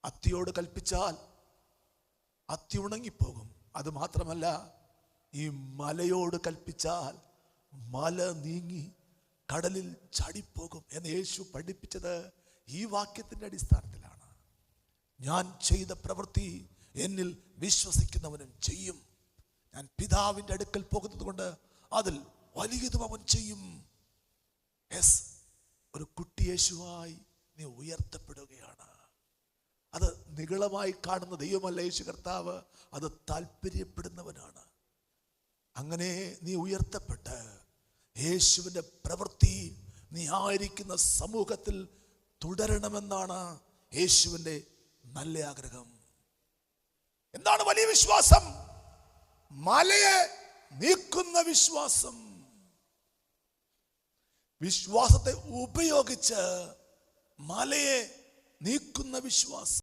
അത്തിയോട് കൽപ്പിച്ചാൽ അത്തി ഉണങ്ങിപ്പോകും. അത് മാത്രമല്ല, ഈ മലയോട് കൽപ്പിച്ചാൽ മല നീങ്ങി കടലിൽ ചാടിപ്പോകും എന്ന് യേശു പഠിപ്പിച്ചത് ഈ വാക്യത്തിന്റെ അടിസ്ഥാനത്തിലാണ്. ഞാൻ ചെയ്ത പ്രവൃത്തി എന്നിൽ വിശ്വസിക്കുന്നവനും ചെയ്യും. ഞാൻ പിതാവിൻ്റെ അടുക്കൽ പോകുന്നത് കൊണ്ട് അതിൽ വലിയതും അവൻ ചെയ്യും. യെസ്, ഒരു കുട്ടി യേശുവായി നീ ഉയർത്തപ്പെടുകയാണ്. അത് നിഗളമായി കാണുന്ന ദൈവമല്ല യേശു കർത്താവ്, അത് താല്പര്യപ്പെടുന്നവനാണ്. അങ്ങനെ നീ ഉയർത്തപ്പെട്ട് യേശുവിൻ്റെ പ്രവൃത്തി നീ ആയിരിക്കുന്ന സമൂഹത്തിൽ തുടരണമെന്നാണ് യേശുവിൻ്റെ നല്ല ആഗ്രഹം. എന്താണ് വലിയ വിശ്വാസം? മലയെ നീക്കുന്ന വിശ്വാസം. വിശ്വാസത്തെ ഉപയോഗിച്ച് മലയെ നീക്കുന്ന വിശ്വാസം.